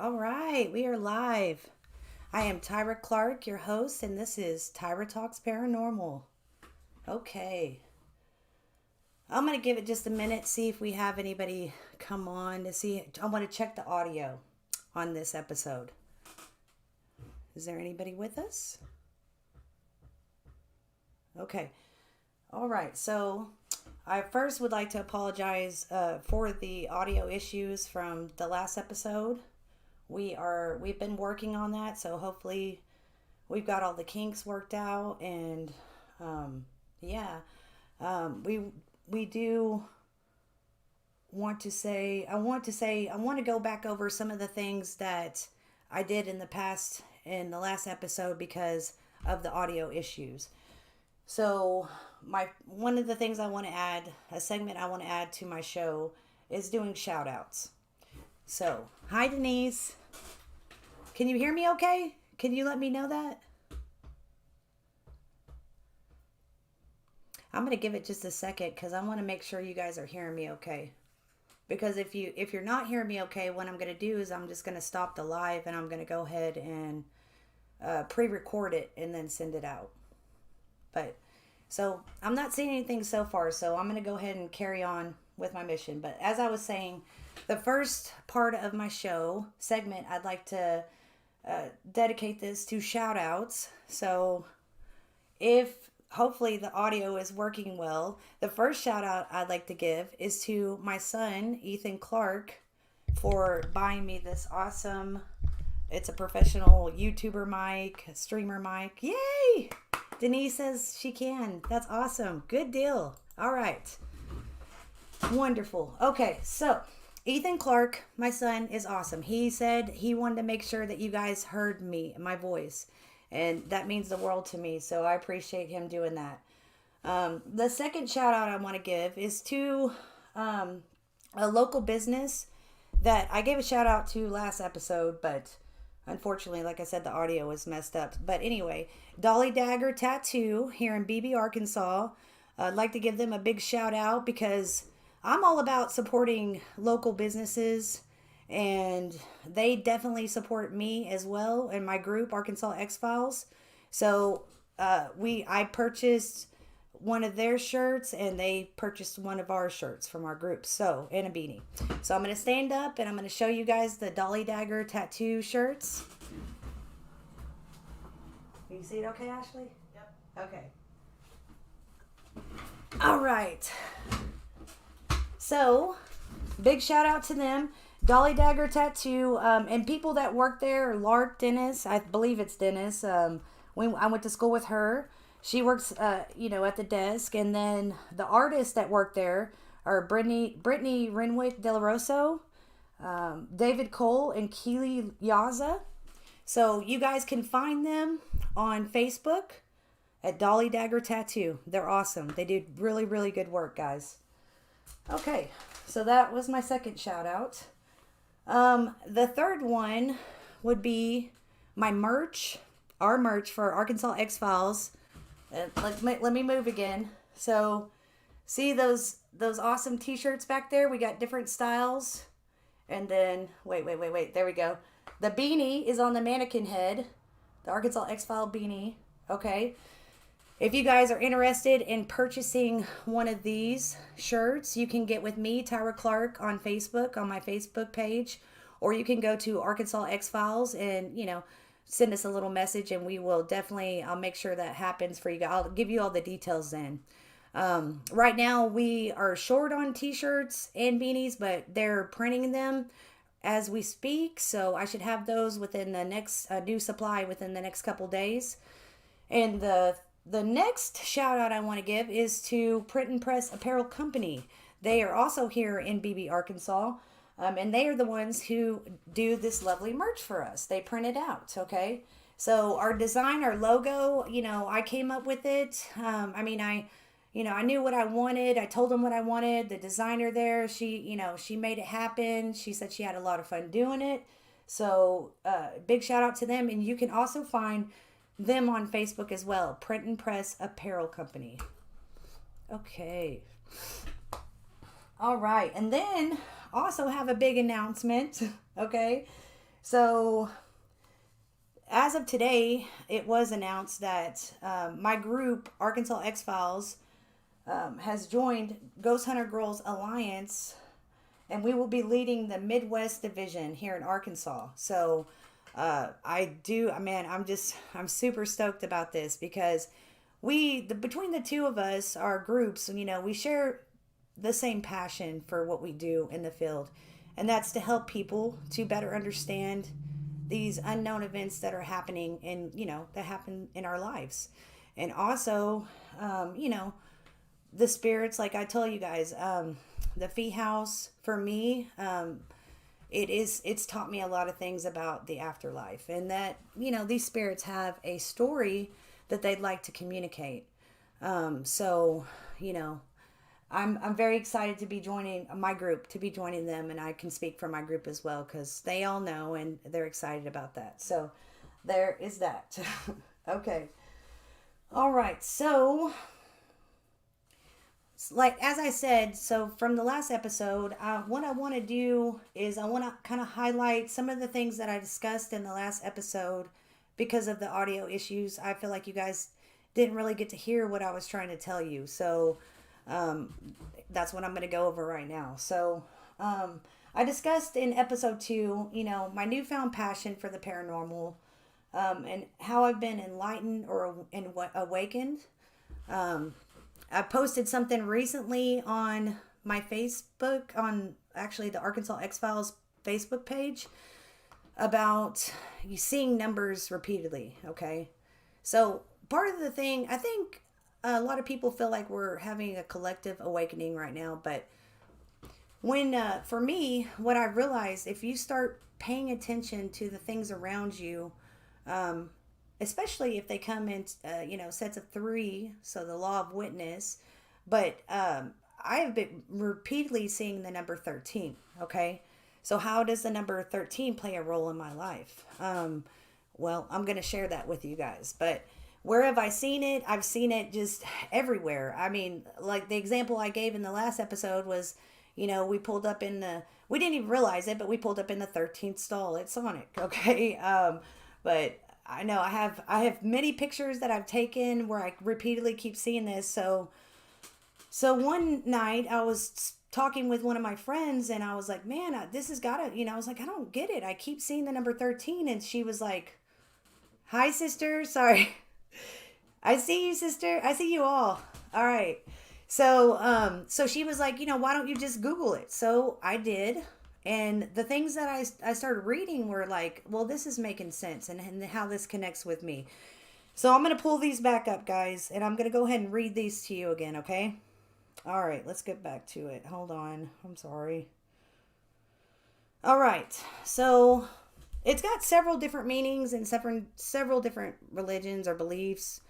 All right, we are live. I am Tyra Clark, your host, and this is Tyra Talks Paranormal. Okay, I'm going to give it just a minute, see if we have anybody come on to see. I want to check the audio on this episode. Is there anybody with us? Okay, all right, so I first would like to apologize for the audio issues from the last episode. We've been working on that, so hopefully we've got all the kinks worked out, and yeah, we do want to say I want to go back over some of the things that I did in the past in the last episode because of the audio issues. So my one of the things I want to add, a segment I want to add to my show, is doing shout outs. So hi Denise. Can you hear me okay? Can you let me know that? I'm going to give it just a second because I want to make sure you guys are hearing me okay. Because if you're not hearing me okay, what I'm going to do is I'm just going to stop the live and I'm going to go ahead and pre-record it and then send it out. But so I'm not seeing anything so far, so I'm going to go ahead and carry on with my mission. But as I was saying, the first part of my show segment, I'd like to dedicate this to shout outs. So if hopefully the audio is working well, the first shout out I'd like to give is to my son, Ethan Clark, for buying me this awesome, it's a professional YouTuber mic, streamer mic. Yay! Denise says she can. That's awesome. Good deal. All right. Wonderful. Okay, so Ethan Clark, my son, is awesome. He said he wanted to make sure that you guys heard me, my voice, and that means the world to me. So I appreciate him doing that. The second shout out I want to give is to a local business that I gave a shout out to last episode, but unfortunately, like I said, the audio was messed up. But anyway, Dolly Dagger Tattoo here in Beebe, Arkansas. I'd like to give them a big shout out because I'm all about supporting local businesses, and they definitely support me as well and my group, Arkansas X Files. So I purchased one of their shirts, and they purchased one of our shirts from our group, so and a beanie. So I'm going to stand up and I'm going to show you guys the Dolly Dagger Tattoo shirts. Can you see it okay, Ashley? Yep. Okay. All right. So, big shout out to them. Dolly Dagger Tattoo, and people that work there, Lark Dennis, I believe it's Dennis. I went to school with her. She works, at the desk. And then the artists that work there are Brittany Renwick De La Rosso, David Cole, and Keely Yaza. So you guys can find them on Facebook at Dolly Dagger Tattoo. They're awesome. They do really, really good work, guys. Okay, so that was my second shout out. The third one would be my merch, our merch for Arkansas X Files. Let me move again. So, see those awesome T-shirts back there? We got different styles. And then wait. There we go. The beanie is on the mannequin head. The Arkansas X File beanie. Okay. If you guys are interested in purchasing one of these shirts, you can get with me, Tyra Clark, on Facebook, on my Facebook page, or you can go to Arkansas X Files and, send us a little message, and I'll make sure that happens for you guys. I'll give you all the details then. Right now we are short on t-shirts and beanies, but they're printing them as we speak. So I should have those within the next new supply within the next couple days. And the next shout out I want to give is to Print and Press Apparel Company. They are also here in Beebe, Arkansas. And they are the ones who do this lovely merch for us. They print it out, okay? So our design, our logo, I came up with it. I knew what I wanted. I told them what I wanted. The designer there, she made it happen. She said she had a lot of fun doing it. So big shout out to them. And you can also find them on Facebook as well. Print and Press Apparel Company. Okay. All right. And then also have a big announcement. Okay. So, as of today, it was announced that my group, Arkansas X Files, has joined Ghost Hunter Girls Alliance, and we will be leading the Midwest Division here in Arkansas. So, I'm super stoked about this because between the two of us, our groups, we share the same passion for what we do in the field, and that's to help people to better understand these unknown events that are happening that happen in our lives. And also, the spirits, like I tell you guys, the fee house for me, it's taught me a lot of things about the afterlife, and that these spirits have a story that they'd like to communicate. So I'm very excited to be joining my group, to be joining them, and I can speak for my group as well because they all know and they're excited about that. So there is that. Okay. All right. So, like as I said, so from the last episode, what I want to do is I want to kind of highlight some of the things that I discussed in the last episode because of the audio issues. I feel like you guys didn't really get to hear what I was trying to tell you. So that's what I'm going to go over right now. So I discussed in episode 2, my newfound passion for the paranormal, and how I've been enlightened or awakened. I posted something recently on my Facebook, on actually the Arkansas X Files Facebook page, about you seeing numbers repeatedly. Okay. So part of the thing, I think a lot of people feel like we're having a collective awakening right now, but for me, what I realized, if you start paying attention to the things around you, especially if they come in, sets of 3, so the law of witness, but I have been repeatedly seeing the number 13. Okay. So how does the number 13 play a role in my life? Well, I'm going to share that with you guys, but where have I seen it? I've seen it just everywhere. I mean, like the example I gave in the last episode was, we pulled up we didn't even realize it, but we pulled up in the 13th stall at Sonic. Okay. But I know I have many pictures that I've taken where I repeatedly keep seeing this. So one night I was talking with one of my friends and I was like, man, this has got to, I was like, I don't get it. I keep seeing the number 13. And she was like, hi, sister. Sorry. I see you, sister. I see you all. All right. So she was like, why don't you just Google it? So I did. And the things that I started reading were like, well, this is making sense and how this connects with me. So I'm going to pull these back up, guys, and I'm going to go ahead and read these to you again, okay? All right, let's get back to it. Hold on. I'm sorry. All right. So it's got several different meanings and several different religions or beliefs.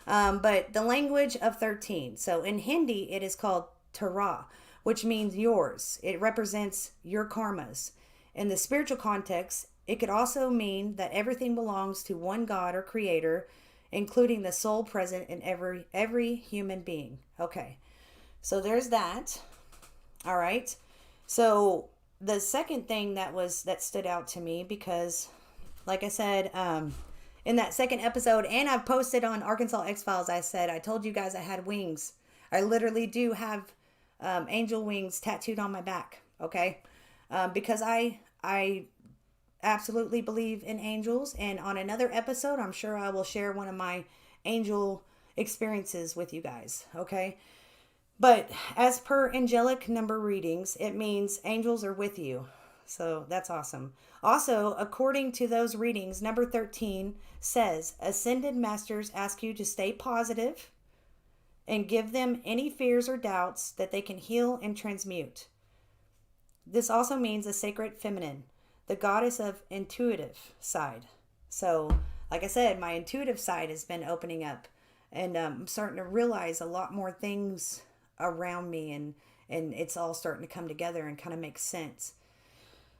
But the language of 13. So in Hindi, it is called Tara, which means yours. It represents your karmas. In the spiritual context, it could also mean that everything belongs to one God or creator, including the soul present in every human being. Okay. So there's that. All right. So the second thing that stood out to me, because like I said, in that second episode, and I've posted on Arkansas X Files, I told you guys I had wings. I literally do have angel wings tattooed on my back. Okay. Because I absolutely believe in angels, and on another episode, I'm sure I will share one of my angel experiences with you guys. Okay. But as per angelic number readings, it means angels are with you. So that's awesome. Also, according to those readings, number 13 says ascended masters ask you to stay positive and give them any fears or doubts that they can heal and transmute. This also means a sacred feminine, the goddess of intuitive side. So, like I said, my intuitive side has been opening up, and I'm starting to realize a lot more things around me, and it's all starting to come together and kind of make sense.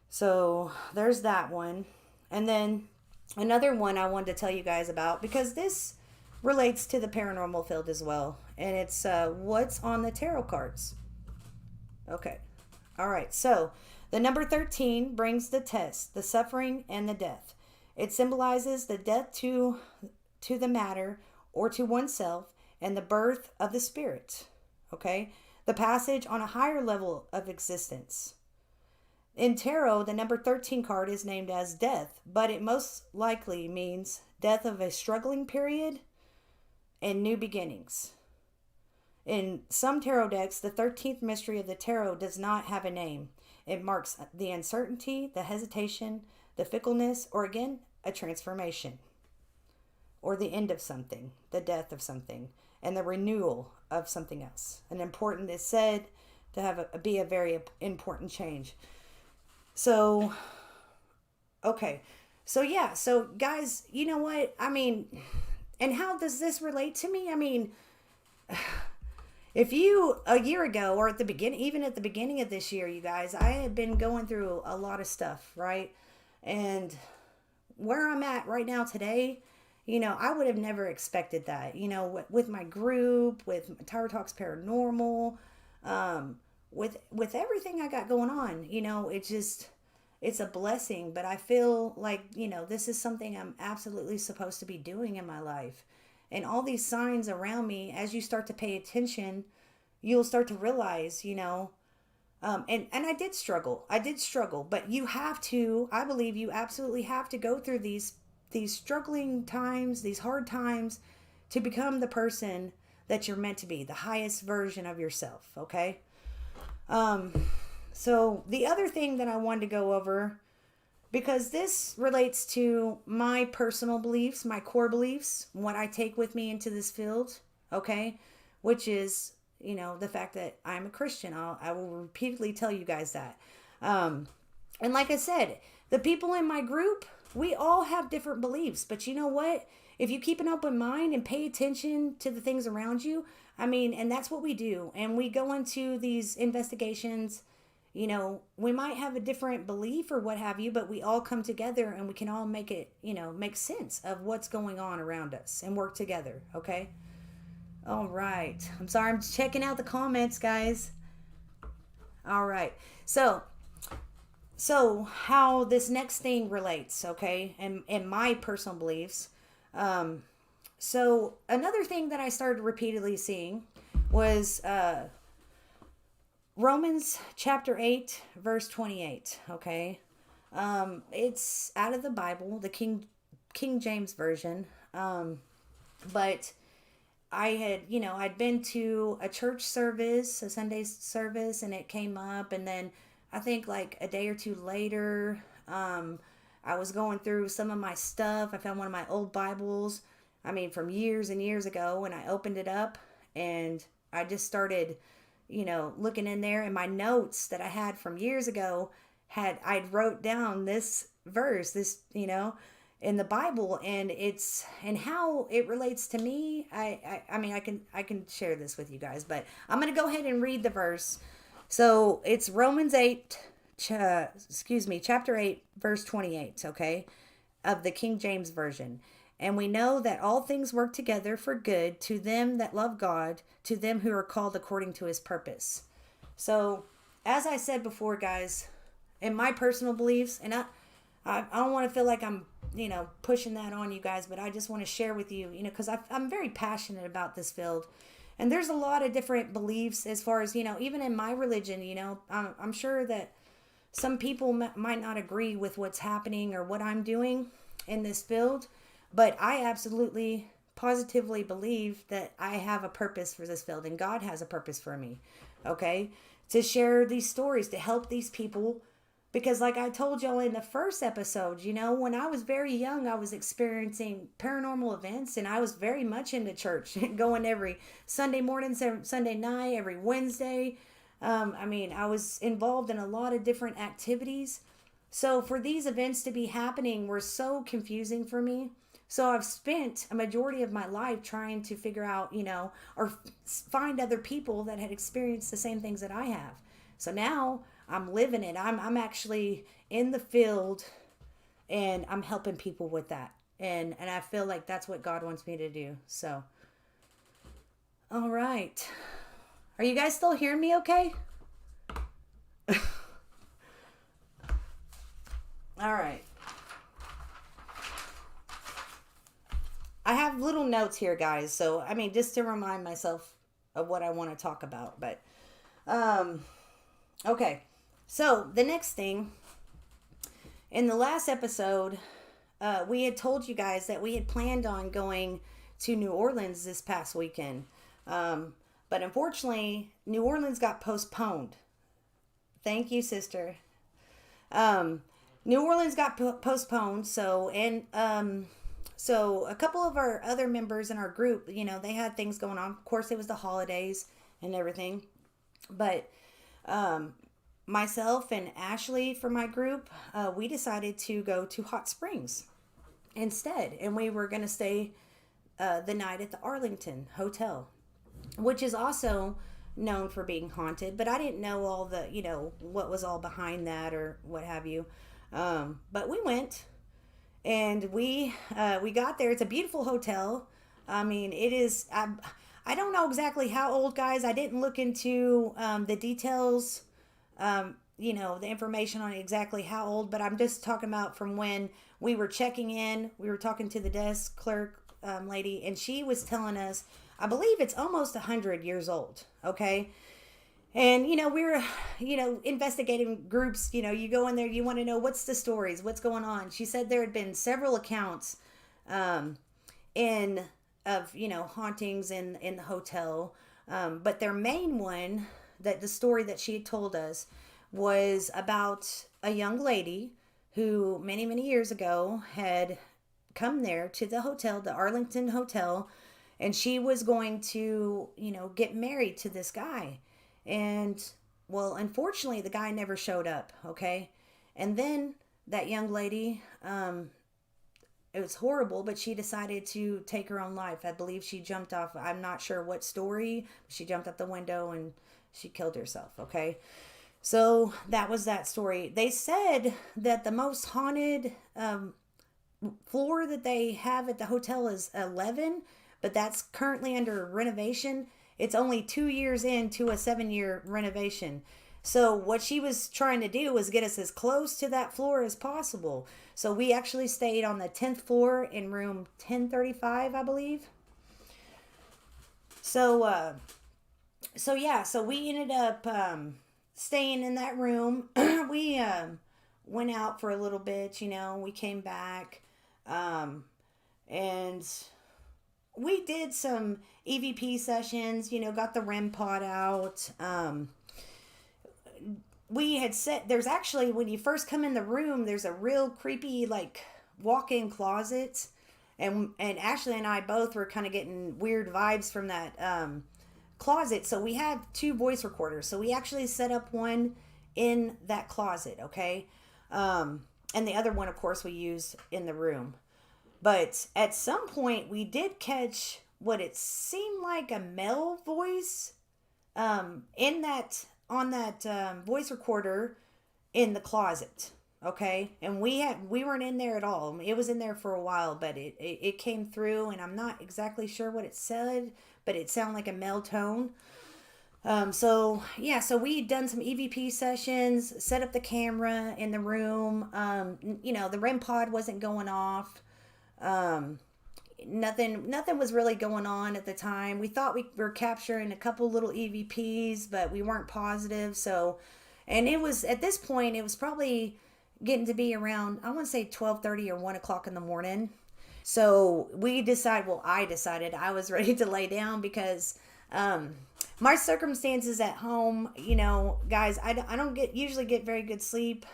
So there's that one. And then another one I wanted to tell you guys about, because this relates to the paranormal field as well, and it's what's on the tarot cards. Okay. All right. So The number 13 brings the test, the suffering, and the death. It symbolizes the death to the matter or to oneself and the birth of the spirit. Okay? The passage on a higher level of existence. In tarot, the number 13 card is named as death, but it most likely means death of a struggling period and new beginnings. In some tarot decks, the 13th mystery of the tarot does not have a name. It marks the uncertainty, the hesitation, the fickleness, or again, a transformation. Or the end of something, the death of something, and the renewal of something else. And important is said to be a very important change. So, okay. So, yeah. So, guys, you know what? I mean, and how does this relate to me? I mean, if you, a year ago or at the beginning, even at the beginning of this year, you guys, I had been going through a lot of stuff, right? And where I'm at right now today, I would have never expected that, with my group, with Tyra Talks Paranormal, with everything I got going on, it's a blessing, but I feel like, this is something I'm absolutely supposed to be doing in my life. And all these signs around me, as you start to pay attention, you'll start to realize, and I did struggle, but you have to, I believe you absolutely have to go through these struggling times, these hard times to become the person that you're meant to be, the highest version of yourself. Okay. So the other thing that I wanted to go over, because this relates to my personal beliefs, my core beliefs, what I take with me into this field, okay, which is, the fact that I'm a Christian. I will repeatedly tell you guys that. And like I said, the people in my group, we all have different beliefs, but you know what? If you keep an open mind and pay attention to the things around you, and that's what we do. And we go into these investigations, we might have a different belief or what have you, but we all come together and we can all make it, make sense of what's going on around us and work together. Okay. All right. I'm sorry. I'm checking out the comments, guys. All right. So how this next thing relates, okay, and my personal beliefs. So another thing that I started repeatedly seeing was Romans chapter 8, verse 28, okay? It's out of the Bible, the King James Version, but I had, I'd been to a church service, a Sunday service, and it came up, and then I think like a day or two later, I was going through some of my stuff. I found one of my old Bibles, from years and years ago, and I opened it up, and I just started, looking in there, and my notes that I had from years ago I'd wrote down this verse, in the Bible, and how it relates to me. I can share this with you guys, but I'm going to go ahead and read the verse. So it's Romans 8, chapter 8, verse 28, okay, of the King James Version. And we know that all things work together for good to them that love God, to them who are called according to his purpose. So, as I said before, guys, in my personal beliefs, and I don't want to feel like I'm, pushing that on you guys, but I just want to share with you, because I'm very passionate about this field. And there's a lot of different beliefs as far as, even in my religion, I'm sure that some people might not agree with what's happening or what I'm doing in this field. But I absolutely, positively believe that I have a purpose for this field and God has a purpose for me, okay? To share these stories, to help these people. Because like I told y'all in the first episode, when I was very young, I was experiencing paranormal events and I was very much into church, going every Sunday morning, Sunday night, every Wednesday. I was involved in a lot of different activities. So for these events to be happening were so confusing for me. So I've spent a majority of my life trying to figure out, or find other people that had experienced the same things that I have. So now I'm living it. I'm actually in the field and I'm helping people with that. And I feel like that's what God wants me to do. So, all right. Are you guys still hearing me okay? have little notes here, guys. So, I mean, just to remind myself of what I want to talk about. But, um, okay. So, the next thing, in the last episode, we had told you guys that we had planned on going to New Orleans this past weekend. But unfortunately, New Orleans got postponed. Thank you, sister. Um, New Orleans got postponed. So a couple of our other members in our group, they had things going on. Of course, it was the holidays and everything. But um, myself and Ashley from my group, we decided to go to Hot Springs instead. And we were going to stay the night at the Arlington Hotel, which is also known for being haunted. But I didn't know all the, what was all behind that or what have you. But we went. And we got there. It's a beautiful hotel. I mean, it is. I don't know exactly how old, guys. I didn't look into the details. The information on exactly how old. But I'm just talking about from when we were checking in. We were talking to the desk clerk lady, and she was telling us, I believe it's almost 100 years old. Okay. And, we were, investigating groups, you go in there, you want to know what's the stories, what's going on. She said there had been several accounts in of, hauntings in the hotel. But their main one, that the story that she had told us, was about a young lady who many, many years ago had come there to the hotel, the Arlington Hotel, and she was going to, get married to this guy. And, well, unfortunately, the guy never showed up, okay? And then that young lady, it was horrible, but she decided to take her own life. I believe she jumped off, I'm not sure what story, she jumped out the window and she killed herself, okay? So that was that story. They said that the most haunted floor that they have at the hotel is 11, but that's currently under renovation. It's only 2 years into a 7-year renovation. So what she was trying to do was get us as close to that floor as possible. So we actually stayed on the 10th floor in room 1035, I believe. So we ended up staying in that room. We went out for a little bit, we came back, and we did some EVP sessions, got the REM pod out. We had set, there's actually, when you first come in the room, there's a real creepy, walk-in closet. And Ashley and I both were kind of getting weird vibes from that closet. So we had 2 voice recorders. So we actually set up one in that closet, okay? And the other one, of course, we used in the room. But at some point, we did catch what it seemed like a male voice on that voice recorder in the closet. Okay, and we weren't in there at all. It was in there for a while, but it came through, and I'm not exactly sure what it said, but it sounded like a male tone. So we done some EVP sessions, set up the camera in the room. The REM pod wasn't going off. Nothing was really going on at the time. We thought we were capturing a couple little EVPs, but we weren't positive. So, and it was, at this point, it was probably getting to be around, I want to say 12:30 or 1 o'clock in the morning. So I decided I was ready to lay down because, my circumstances at home, guys, I don't usually get very good sleep.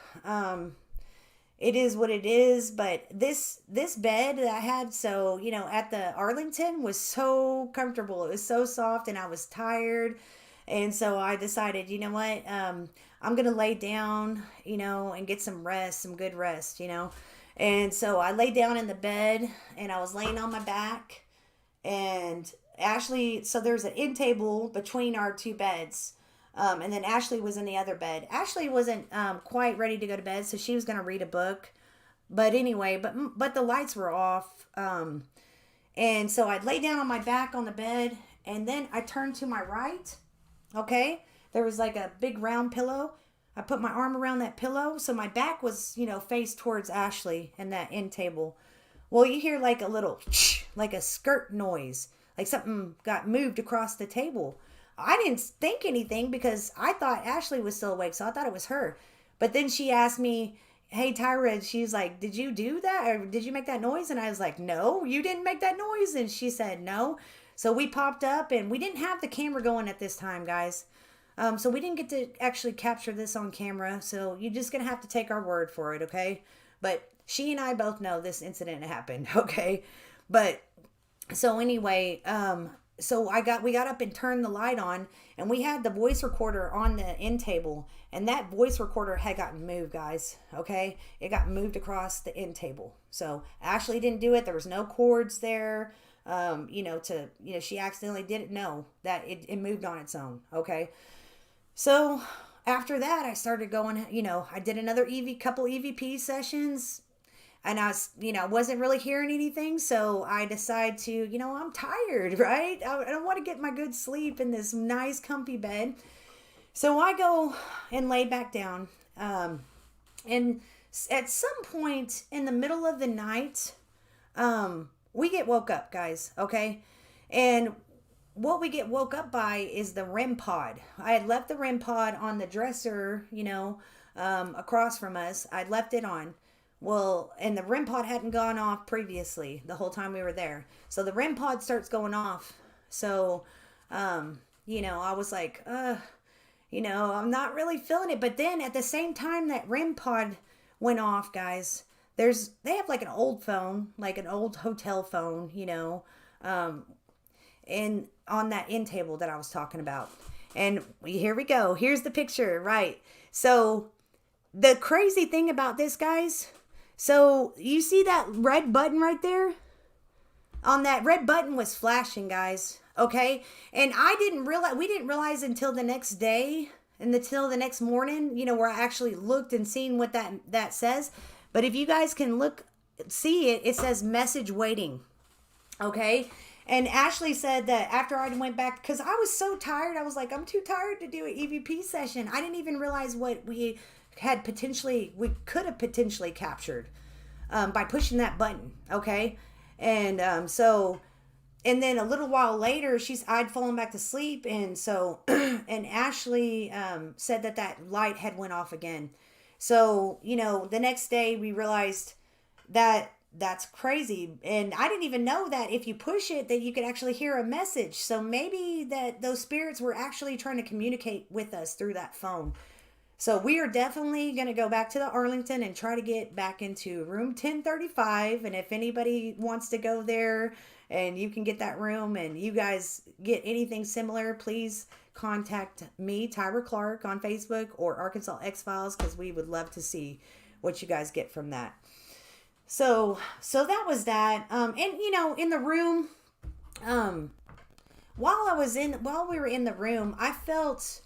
It is what it is, but this bed that I had, so, at the Arlington was so comfortable. It was so soft and I was tired. And so I decided, you know what, I'm going to lay down, and get some rest, some good rest, And so I lay down in the bed and I was laying on my back, and Ashley, so there's an end table between our 2 beds. And then Ashley was in the other bed. Ashley wasn't quite ready to go to bed, so she was going to read a book. But anyway, but the lights were off. And so I lay down on my back on the bed, and then I turned to my right. Okay? There was like a big round pillow. I put my arm around that pillow, so my back was, faced towards Ashley and that end table. Well, you hear like a little, like a skirt noise, like something got moved across the table. I didn't think anything because I thought Ashley was still awake, so I thought it was her. But then she asked me, "Hey Tyra," she's like, "Did you do that or did you make that noise?" And I was like, "No, you didn't make that noise." And she said, "No." So we popped up, and we didn't have the camera going at this time, guys. So we didn't get to actually capture this on camera. So you're just gonna have to take our word for it, okay? But she and I both know this incident happened, okay? But so anyway, so we got up and turned the light on, and we had the voice recorder on the end table, and that voice recorder had gotten moved, guys. Okay, it got moved across the end table. So Ashley didn't do it. There was no cords there. She accidentally didn't know that it moved on its own. Okay, so after that, I started going. I did another couple EVP sessions, and wasn't really hearing anything. So I decided to, I'm tired, right? I don't want to get my good sleep in this nice, comfy bed. So I go and lay back down. And at some point in the middle of the night, we get woke up, guys, okay? And what we get woke up by is the REM pod. I had left the REM pod on the dresser, across from us. I'd left it on. Well, and the REM pod hadn't gone off previously the whole time we were there. So the REM pod starts going off. So, I was like, I'm not really feeling it. But then at the same time that REM pod went off, guys, they have like an old phone, like an old hotel phone, and on that end table that I was talking about. And here we go. Here's the picture, right? So the crazy thing about this, guys, so you see that red button right there? On that red button was flashing, guys. Okay? And we didn't realize until the next day and until the next morning, where I actually looked and seen what that says. But if you guys can see it, it says message waiting. Okay? And Ashley said that after I went back, because I was so tired, I was like, I'm too tired to do an EVP session. I didn't even realize what we could have potentially captured by pushing that button. Okay. And and then a little while later, I'd fallen back to sleep. And so, and Ashley said that light had went off again. So, the next day we realized that that's crazy. And I didn't even know that if you push it, that you could actually hear a message. So maybe that those spirits were actually trying to communicate with us through that phone. So we are definitely going to go back to the Arlington and try to get back into room 1035. And if anybody wants to go there and you can get that room and you guys get anything similar, please contact me, Tyra Clark, on Facebook or Arkansas X-Files, because we would love to see what you guys get from that. So that was that. And in the room, while we were in the room, I felt,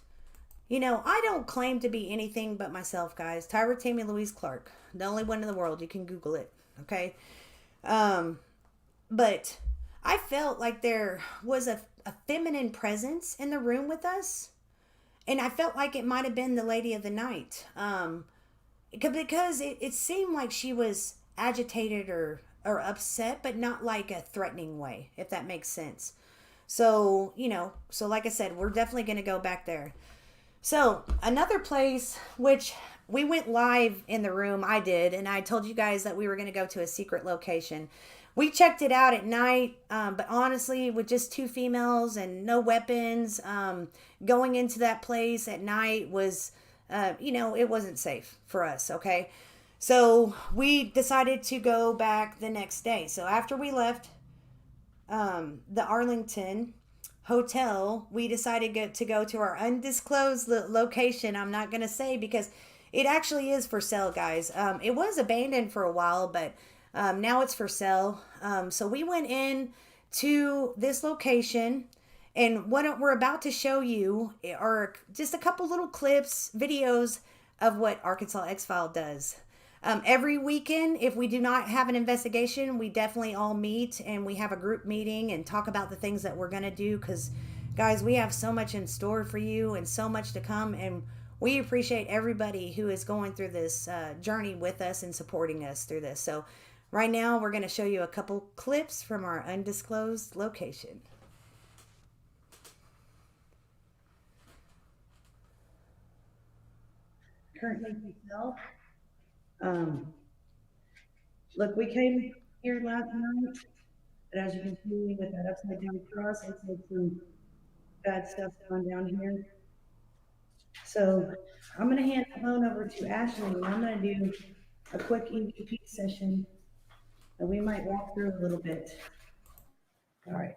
I don't claim to be anything but myself, guys. Tyra Tammy Louise Clark, the only one in the world. You can Google it, okay? But I felt like there was a feminine presence in the room with us, and I felt like it might have been the lady of the night, because it seemed like she was agitated or upset, but not like a threatening way, if that makes sense. So like I said, we're definitely going to go back there. So another place, which we went live in the room, I did, and I told you guys that we were going to go to a secret location. We checked it out at night, but honestly, with just two females and no weapons, going into that place at night was, it wasn't safe for us, okay? So we decided to go back the next day. So after we left the Arlington hotel, we decided to go to our undisclosed location. I'm not going to say because it actually is for sale, guys. It was abandoned for a while, but now it's for sale. So we went in to this location, and what we're about to show you are just a couple little clips, videos of what Arkansas X-File does. Every weekend, if we do not have an investigation, we definitely all meet and we have a group meeting and talk about the things that we're going to do. Because, guys, we have so much in store for you and so much to come. And we appreciate everybody who is going through this journey with us and supporting us through this. So Right now, we're going to show you a couple clips from our undisclosed location. Currently myself. Look, we came here last night, but as you can see with that upside down cross, looks like some bad stuff going down here. So I'm gonna hand the phone over to Ashley and I'm gonna do a quick EVP session and we might walk through a little bit. All right.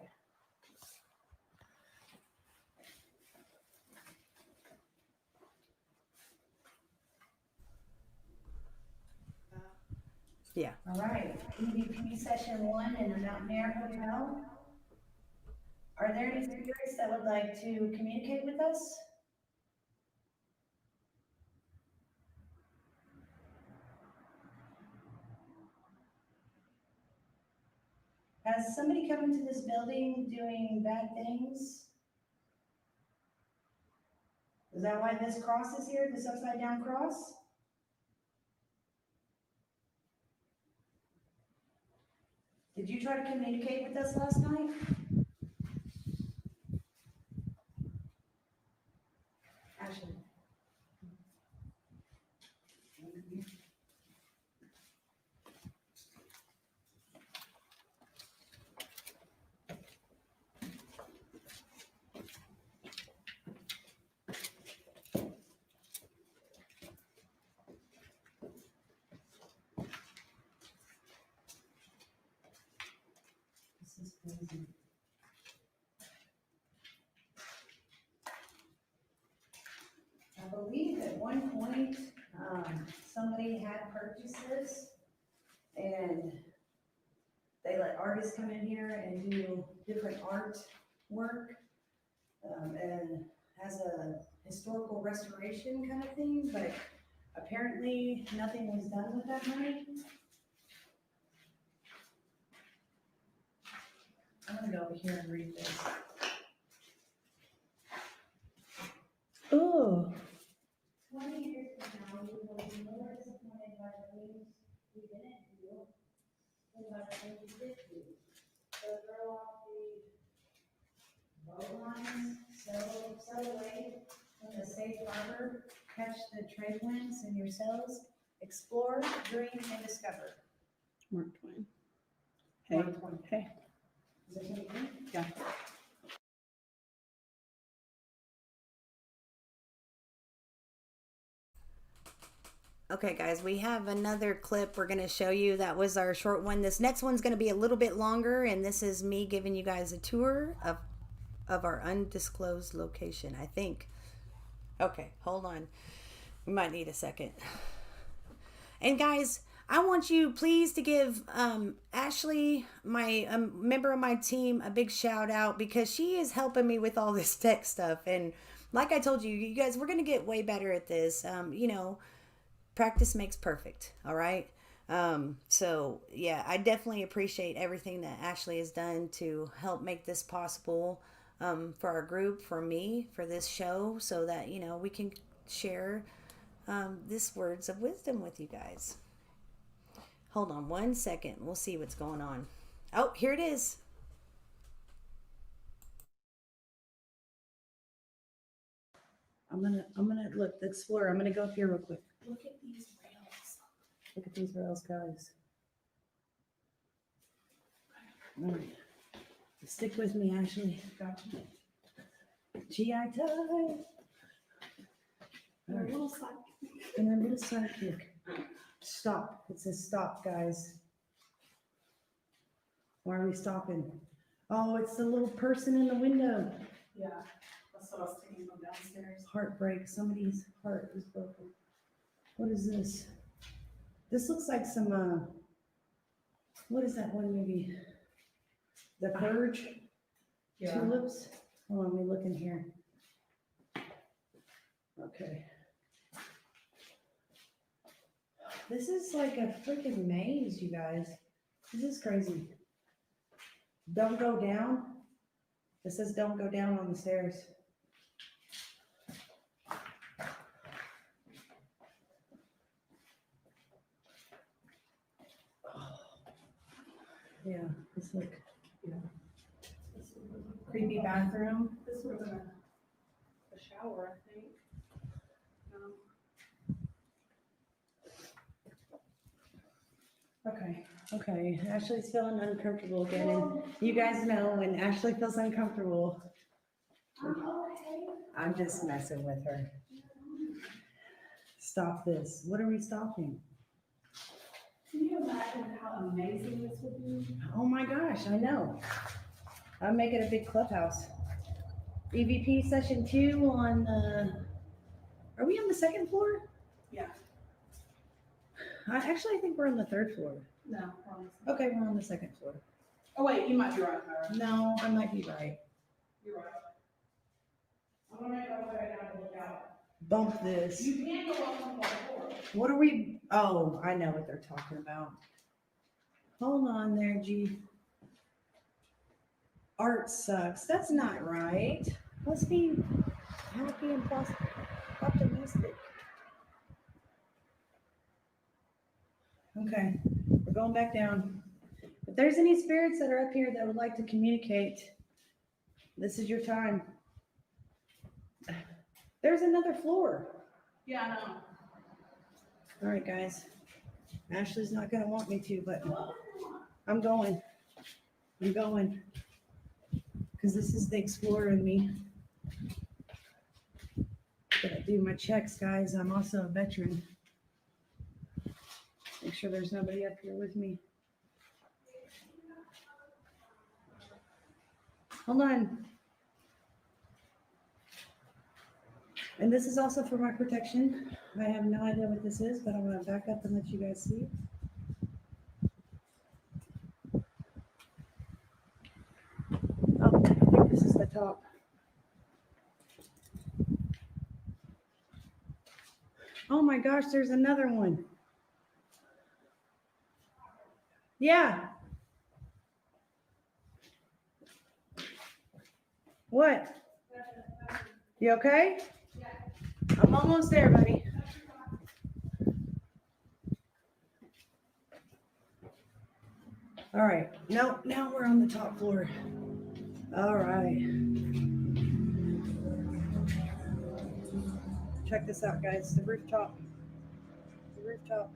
Yeah. All right. EVP session 1 in the Mountain Air Hotel. Are there any spirits that would like to communicate with us? Has somebody come into this building doing bad things? Is that why this cross is here, this upside down cross? Did you try to communicate with us last night? Ashley. This is crazy. I believe at one point, somebody had purchased this and they let artists come in here and do different art work, and has a historical restoration kind of thing, but apparently nothing was done with that money. I'm gonna go over here and read this. Oh. 20 years from now, we will be more disappointed by the things we didn't do than by the things we did do. So throw off the bow lines, sail away from the safe harbor, catch the trade winds in your sails, explore, dream, and discover. Mark Twain. Hey. Mark Twain. Hey. Is it anything? Yeah. Okay, guys, we have another clip we're going to show you. That was our short one. This next one's going to be a little bit longer, and this is me giving you guys a tour of our undisclosed location, I think. Okay, hold on. We might need a second. And guys, I want you please to give Ashley, my member of my team, a big shout out because she is helping me with all this tech stuff. And like I told you, you guys, we're going to get way better at this. Practice makes perfect. All right. So yeah, I definitely appreciate everything that Ashley has done to help make this possible, for our group, for me, for this show, so that, we can share, this words of wisdom with you guys. Hold on one second. We'll see what's going on. Oh, here it is. I'm gonna look, the explorer. I'm gonna go up here real quick. Look at these rails. Look at these rails, guys. All right. Stick with me, Ashley. Got you. GI tie. All right. And a little sidekick. Stop. It says stop, guys. Why are we stopping? Oh, it's the little person in the window. Yeah. That's what I was thinking from downstairs. Heartbreak. Somebody's heart is broken. What is this? This looks like some, what is that one movie? The Purge? Yeah. Tulips? Hold on, let me look in here. Okay. This is like a freaking maze, you guys. This is crazy. Don't go down. It says don't go down on the stairs. Yeah, it's like, Creepy bathroom. This would have been a shower, I think. okay, Ashley's feeling uncomfortable again, and you guys know when Ashley feels uncomfortable, I'm just messing with her. Stop this. What are we stopping? Can you imagine how amazing this would be? Oh my gosh, I know. I'm making a big clubhouse. EVP session 2 on are we on the second floor? Yeah. I think we're on the third floor. No, promise. Okay, we're on the second floor. Oh, wait, you might be right, Tyra. No, I might be right. You're right. I'm gonna go right now to look out. Bump this. You can't go up on the floor. What are we? Oh, I know what they're talking about. Hold on there, G. Art sucks. That's not right. Let's be happy and optimistic. Okay, we're going back down. If there's any spirits that are up here that would like to communicate, this is your time. There's another floor. Yeah, I know. All right, guys. Ashley's not going to want me to, but I'm going. I'm going. Because this is the explorer in me. Gotta do my checks, guys. I'm also a veteran. Make sure there's nobody up here with me. Hold on. And this is also for my protection. I have no idea what this is, but I'm going to back up and let you guys see. Oh, I think this is the top. Oh my gosh, there's another one. Yeah. What? You okay? I'm almost there, buddy. All right. Now we're on the top floor. All right. Check this out, guys. The rooftop. The rooftop.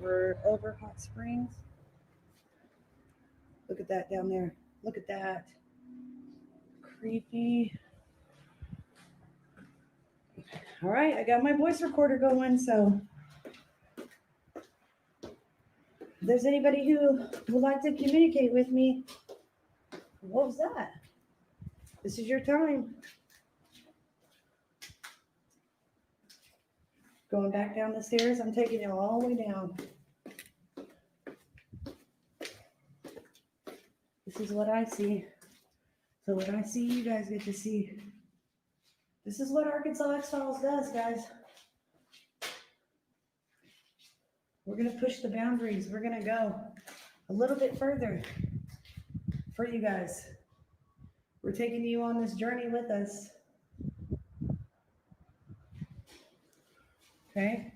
We're over Hot Springs. Look at that down there. Look at that. Creepy. All right, I got my voice recorder going, so if there's anybody who would like to communicate with me, what was that? This is your time. Going back down the stairs, I'm taking you all the way down. This is what I see. So what I see, you guys get to see. This is what Arkansas X-Files does, guys. We're going to push the boundaries. We're going to go a little bit further for you guys. We're taking you on this journey with us. Okay?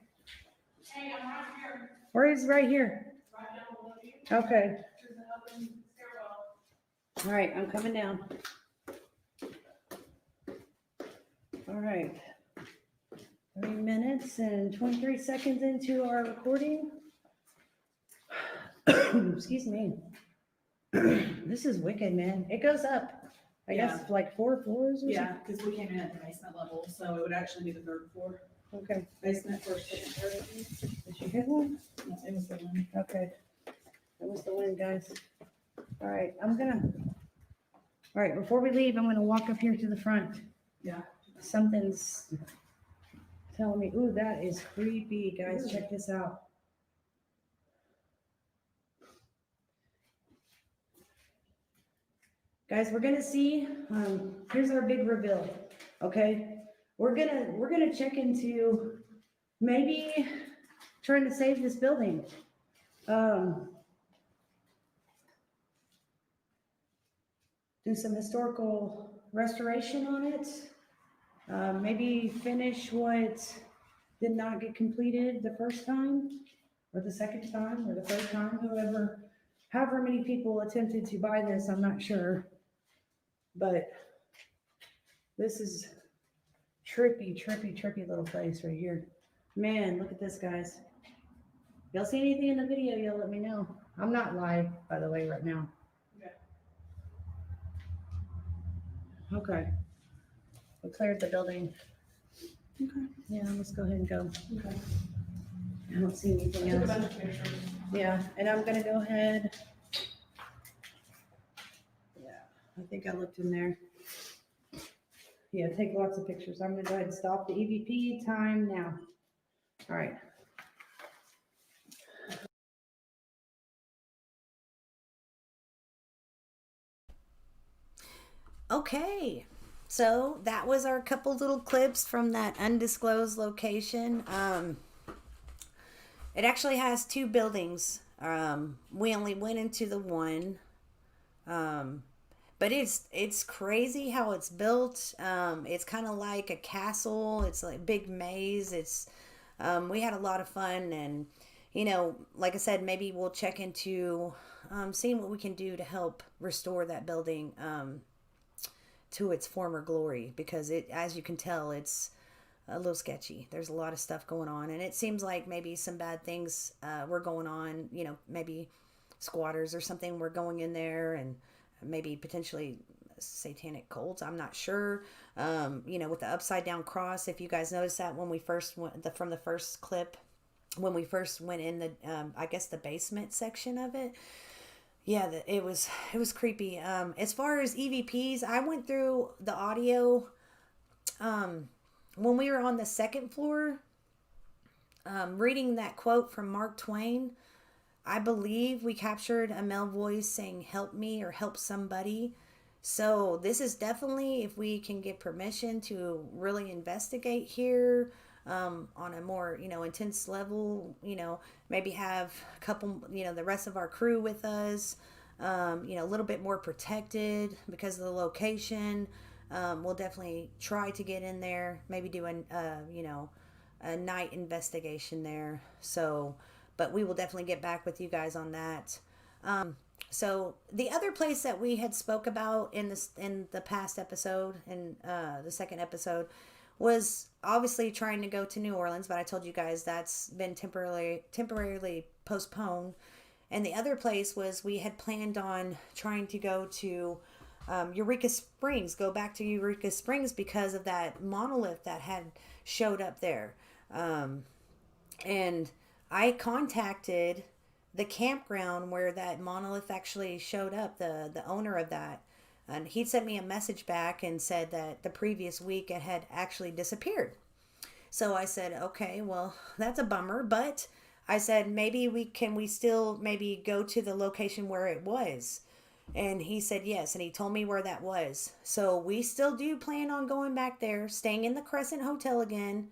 Hey, I'm right here. Where is right here? Right down below you. Okay. There's an open stairwell. All right, I'm coming down. All right. 3 minutes and 23 seconds into our recording. Excuse me. This is wicked, man. It goes up. I guess like 4 floors or Yeah, because we came in at the basement level, so it would actually be the third floor. something? Okay. Basement, first, second, third. I think. Did you hit one? No, it was the one. Okay. That was the wind, guys. All right, all right, before we leave, I'm gonna walk up here to the front. Yeah. Something's telling me, ooh, that is creepy, guys. Ooh. Check this out. Guys, we're gonna see, here's our big reveal, okay? We're gonna check into maybe trying to save this building. Do some historical restoration on it. Maybe finish what did not get completed the first time, or the second time, or the third time, however many people attempted to buy this, I'm not sure. But this is trippy little place right here. Man, look at this, guys. Y'all see anything in the video, y'all let me know. I'm not live, by the way, right now. Okay. We cleared the building. Okay. Yeah, let's go ahead and go. Okay. I don't see anything I took a else. bunch of pictures. Yeah, and I'm gonna go ahead. Yeah, I think I looked in there. Yeah, take lots of pictures. I'm gonna go ahead and stop the EVP time now. All right. Okay, so that was our couple little clips from that undisclosed location. It actually has two buildings. We only went into the one. But it's crazy how it's built. It's kind of like a castle. It's like a big maze. We had a lot of fun, and like I said, maybe we'll check into seeing what we can do to help restore that building to its former glory, because as you can tell, it's a little sketchy. There's a lot of stuff going on, and it seems like maybe some bad things were going on. Maybe squatters or something were going in there, and maybe potentially satanic cults. I'm not sure. With the upside down cross, if you guys noticed that when we first went from the first clip, when we first went in the I guess the basement section of it. Yeah, it was creepy. As far as EVPs, I went through the audio when we were on the second floor, reading that quote from Mark Twain. I believe we captured a male voice saying, "Help me" or "Help somebody." So this is definitely, if we can get permission to really investigate here on a more, intense level, maybe have a couple, the rest of our crew with us, a little bit more protected because of the location. We'll definitely try to get in there, maybe do a night investigation there. So, but we will definitely get back with you guys on that. So the other place that we had spoke about in the past episode, in the second episode, was obviously trying to go to New Orleans, but I told you guys that's been temporarily postponed. And the other place was we had planned on trying to go to Eureka Springs, go back to Eureka Springs because of that monolith that had showed up there. And I contacted the campground where that monolith actually showed up, the owner of that. And he sent me a message back and said that the previous week it had actually disappeared. So I said, okay, well, that's a bummer, but I said, maybe we still maybe go to the location where it was. And he said yes, and he told me where that was. So we still do plan on going back there, staying in the Crescent Hotel again,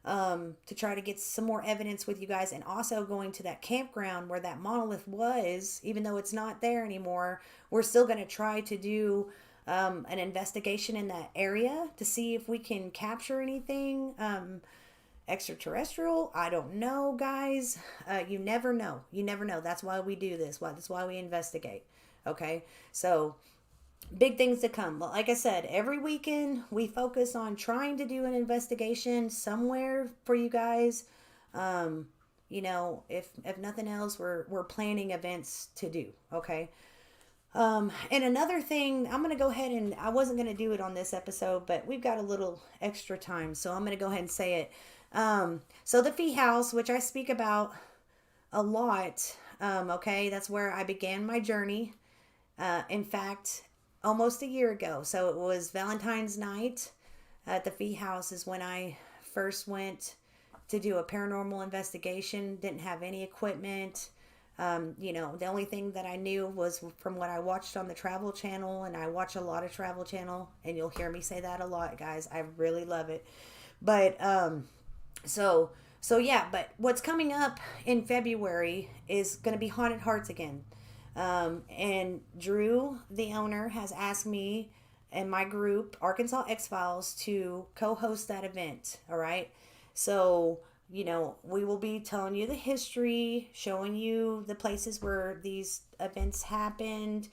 to try to get some more evidence with you guys, and also going to that campground where that monolith was. Even though it's not there anymore, we're still going to try to do an investigation in that area to see if we can capture anything extraterrestrial. I don't know, guys. You never know. That's why we do this. That's why we investigate. Okay, so big things to come. But like I said, every weekend we focus on trying to do an investigation somewhere for you guys. If nothing else, we're planning events to do. Okay. And another thing, I'm gonna go ahead and I wasn't gonna do it on this episode, but we've got a little extra time, so I'm gonna go ahead and say it. So the Fee House, which I speak about a lot. Okay, that's where I began my journey. In fact, almost a year ago. So it was Valentine's night at the Fee House is when I first went to do a paranormal investigation. Didn't have any equipment. The only thing that I knew was from what I watched on the Travel Channel, and I watch a lot of Travel Channel, and you'll hear me say that a lot, guys. I really love it. But so yeah, but what's coming up in February is going to be Haunted Hearts again. And Drew, the owner, has asked me and my group, Arkansas X Files, to co-host that event. All right. So, we will be telling you the history, showing you the places where these events happened,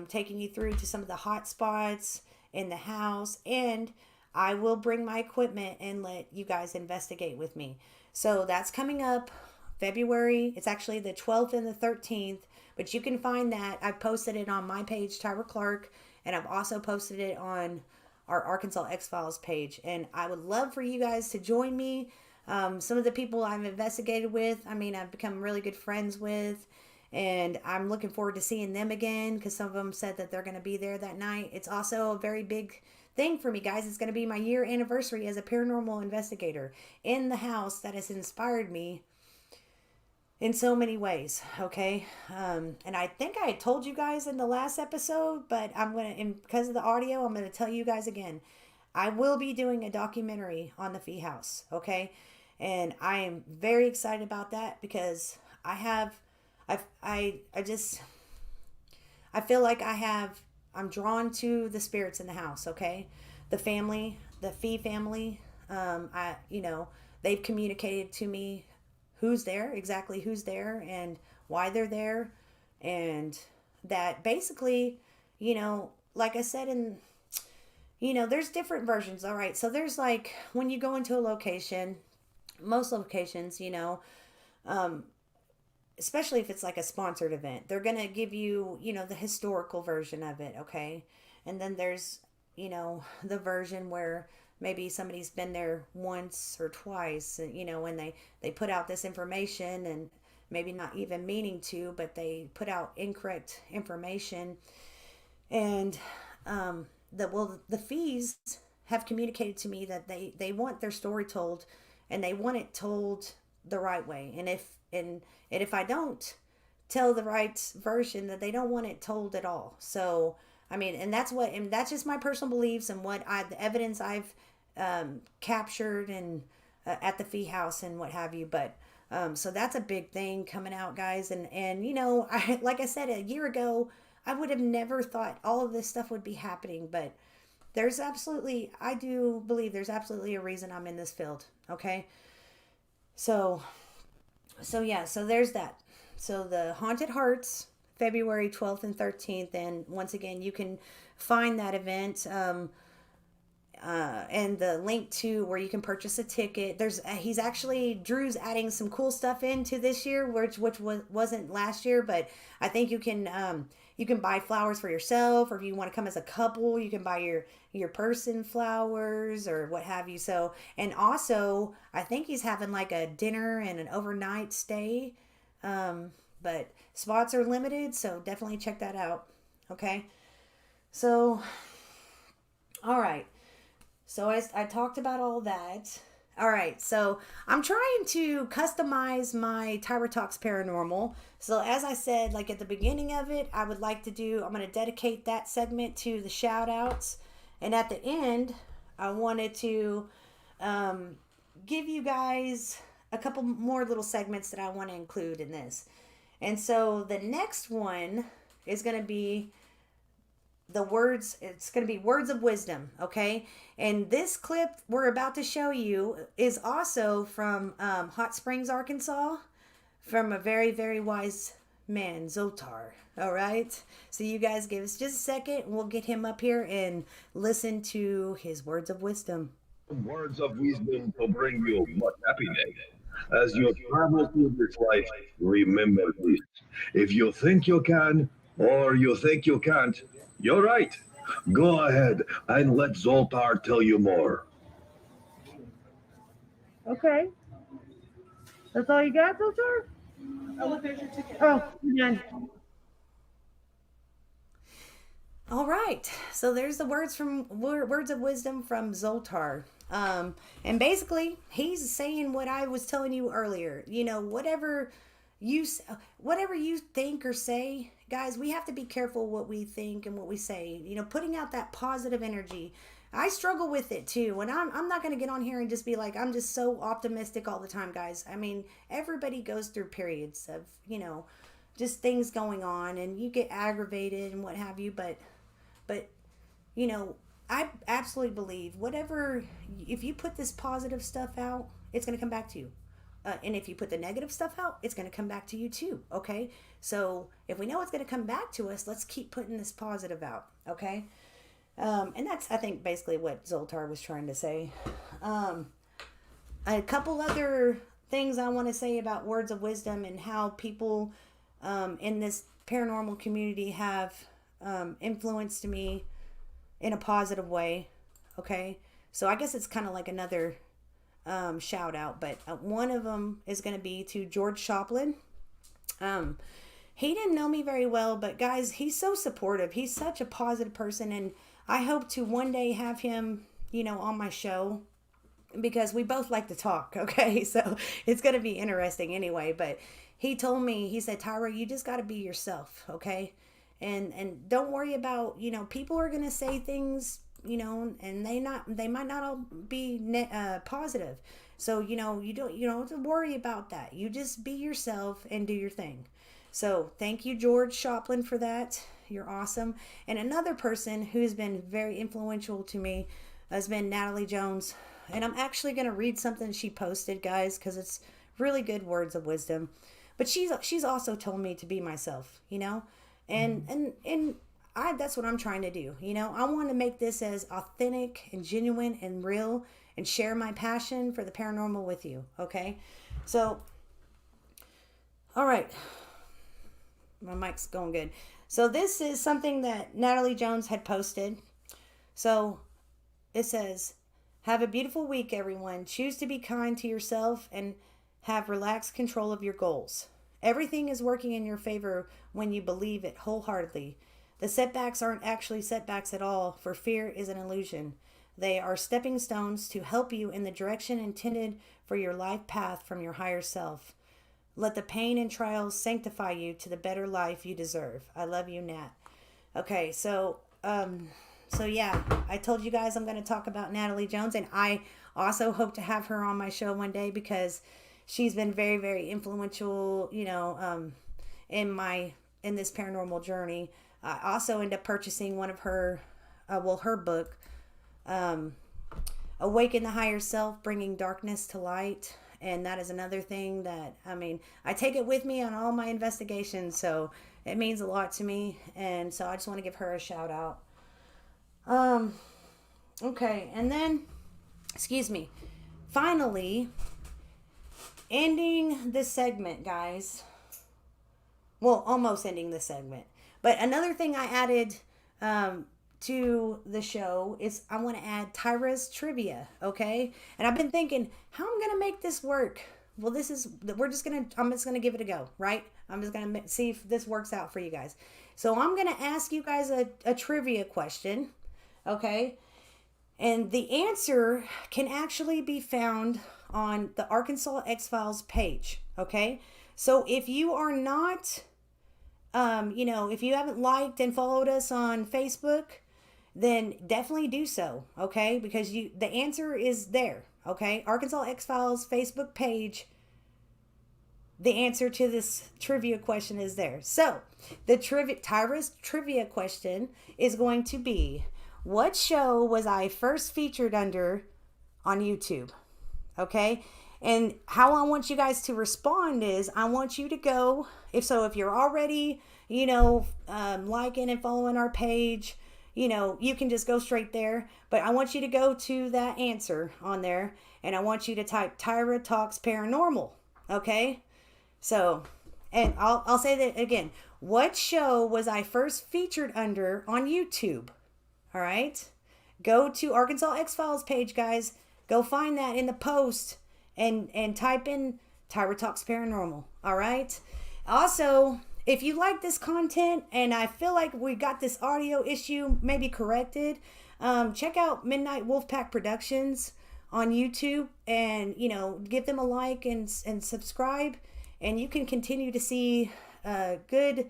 taking you through to some of the hot spots in the house, and I will bring my equipment and let you guys investigate with me. So that's coming up February. It's actually the 12th and the 13th, but you can find that. I've posted it on my page, Tyra Clark, and I've also posted it on our Arkansas X Files page. And I would love for you guys to join me. Some of the people I've investigated with, I've become really good friends with, and I'm looking forward to seeing them again because some of them said that they're going to be there that night. It's also a very big thing for me, guys. It's going to be my year anniversary as a paranormal investigator in the house that has inspired me in so many ways. Okay. And I think I told you guys in the last episode, but I'm going to, because of the audio, I'm going to tell you guys again. I will be doing a documentary on the Fee House. Okay. And I am very excited about that because I feel like I'm drawn to the spirits in the house. Okay. The family, the Fee family, they've communicated to me exactly who's there and why they're there. And that basically, like I said there's different versions. All right. So there's like when you go into a location, most locations, especially if it's like a sponsored event, they're going to give you, the historical version of it. Okay. And then there's, the version where maybe somebody's been there once or twice, when they put out this information and maybe not even meaning to, but they put out incorrect information. And, the fees have communicated to me that they want their story told and they want it told the right way. And if I don't tell the right version, that they don't want it told at all. So, and that's just my personal beliefs and the evidence I've captured and at the Fee House and what have you. But so that's a big thing coming out, guys. And like I said, a year ago, I would have never thought all of this stuff would be happening. But I do believe there's absolutely a reason I'm in this field. Okay. So there's that. So the Haunted Hearts, February 12th and 13th. And once again, you can find that event. And the link to where you can purchase a ticket. Drew's adding some cool stuff into this year, which wasn't last year, but I think you can buy flowers for yourself, or if you want to come as a couple, you can buy your person flowers or what have you. So, and also I think he's having like a dinner and an overnight stay, but spots are limited, so definitely check that out. Okay, so all right. So I talked about all that. All right, so I'm trying to customize my Tyra Talks Paranormal. So as I said, like at the beginning of it, I'm going to dedicate that segment to the shout outs. And at the end, I wanted to give you guys a couple more little segments that I want to include in this. And so the next one is going to be it's going to be words of wisdom. Okay. And this clip we're about to show you is also from Hot Springs, Arkansas, from a very, very wise man, Zoltar. All right. So you guys give us just a second and we'll get him up here and listen to his words of wisdom. Words of wisdom to bring you much happiness. As you travel through this life, remember this. If you think you can, or you think you can't, you're right. Go ahead and let Zoltar tell you more. Okay, that's all you got, Zoltar? Oh, look, there's your ticket. Oh, you're done. All right. So there's the words of wisdom from Zoltar. And basically he's saying what I was telling you earlier. Whatever you think or say, guys, we have to be careful what we think and what we say. Putting out that positive energy. I struggle with it too, and I'm not going to get on here and just be like I'm just so optimistic all the time, guys. Everybody goes through periods of just things going on, and you get aggravated and what have you. But I absolutely believe whatever, if you put this positive stuff out, it's going to come back to you. And if you put the negative stuff out, it's going to come back to you too. Okay. So if we know it's going to come back to us, let's keep putting this positive out. Okay. And that's, I think, basically what Zoltar was trying to say. A couple other things I want to say about words of wisdom and how people in this paranormal community have influenced me in a positive way. Okay. So I guess it's kind of like another shout out, but one of them is going to be to George Shoplin. He didn't know me very well, but guys, he's so supportive. He's such a positive person, and I hope to one day have him, on my show, because we both like to talk. Okay, so it's going to be interesting anyway. But he told me, he said, Tyra, you just got to be yourself. Okay. And don't worry about, people are going to say things, and they might not all be positive. So, you don't have to worry about that. You just be yourself and do your thing. So thank you, George Shoplin, for that. You're awesome. And another person who's been very influential to me has been Natalie Jones. And I'm actually going to read something she posted, guys, because it's really good words of wisdom. But she's also told me to be myself, and that's what I'm trying to do. I want to make this as authentic and genuine and real and share my passion for the paranormal with you. Okay. So, all right. My mic's going good. So this is something that Natalie Jones had posted. So it says, have a beautiful week, everyone. Choose to be kind to yourself and have relaxed control of your goals. Everything is working in your favor when you believe it wholeheartedly. The setbacks aren't actually setbacks at all, for fear is an illusion. They are stepping stones to help you in the direction intended for your life path from your higher self. Let the pain and trials sanctify you to the better life you deserve. I love you, Nat. Okay, so yeah, I told you guys I'm going to talk about Natalie Jones, and I also hope to have her on my show one day because she's been very, very influential, in this paranormal journey. I also ended up purchasing one of her book, Awaken the Higher Self, Bringing Darkness to Light. And that is another thing that, I take it with me on all my investigations, so it means a lot to me. And so I just want to give her a shout out. Okay, and then, finally, ending this segment, guys. Well, almost ending this segment. But another thing I added to the show is I want to add Tyra's trivia, okay? And I've been thinking, how I'm going to make this work? Well, I'm just going to give it a go, right? I'm just going to see if this works out for you guys. So I'm going to ask you guys a trivia question, okay? And the answer can actually be found on the Arkansas X-Files page, okay? So if you are not, if you haven't liked and followed us on Facebook, then definitely do so, okay? Because the answer is there, okay? Arkansas X-Files Facebook page, the answer to this trivia question is there. So, Tyra's trivia question is going to be, what show was I first featured under on YouTube? Okay? And how I want you guys to respond is, I want you to go, if you're already, liking and following our page, you can just go straight there. But I want you to go to that answer on there, and I want you to type Tyra Talks Paranormal. Okay? So, and I'll say that again. What show was I first featured under on YouTube? All right? Go to Arkansas X-Files page, guys. Go find that in the post and type in Tyra Talks Paranormal. All right? Also, if you like this content and I feel like we got this audio issue maybe corrected, check out Midnight Wolfpack Productions on YouTube and, give them a like and subscribe, and you can continue to see good,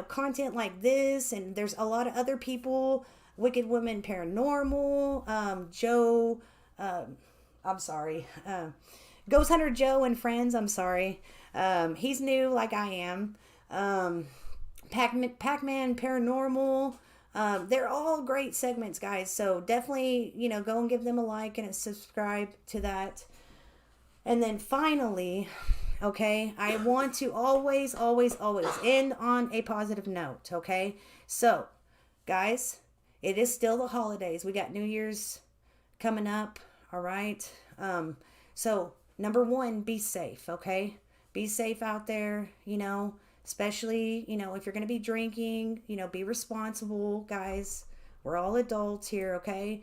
content like this. And there's a lot of other people, Wicked Women Paranormal, Joe, Ghost Hunter Joe and Friends, he's new like I am. Pac-Man Paranormal, They're all great segments, guys. So definitely, go and give them a like and a subscribe to that. And then finally, okay, I want to always, always, always end on a positive note, okay? So, guys, it is still the holidays. We got New Year's coming up, all right? So, number one, be safe, okay? Be safe out there, especially, if you're going to be drinking, be responsible, guys. We're all adults here, okay?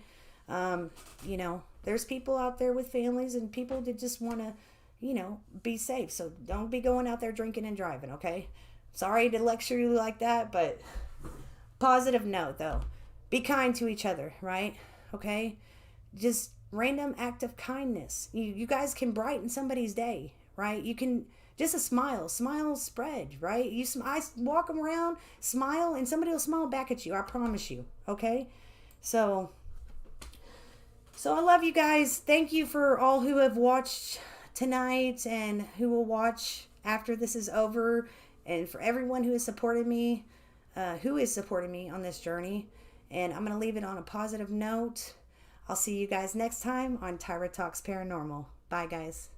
There's people out there with families and people that just want to, be safe. So don't be going out there drinking and driving, okay? Sorry to lecture you like that, but positive note though. Be kind to each other, right? Okay? Just random act of kindness. You guys can brighten somebody's day, right? You can just a smile spread, right? I walk around, smile, and somebody will smile back at you. I promise you, okay? So I love you guys. Thank you for all who have watched tonight and who will watch after this is over, and for everyone who has supported me, on this journey. And I'm going to leave it on a positive note. I'll see you guys next time on Tyra Talks Paranormal. Bye, guys.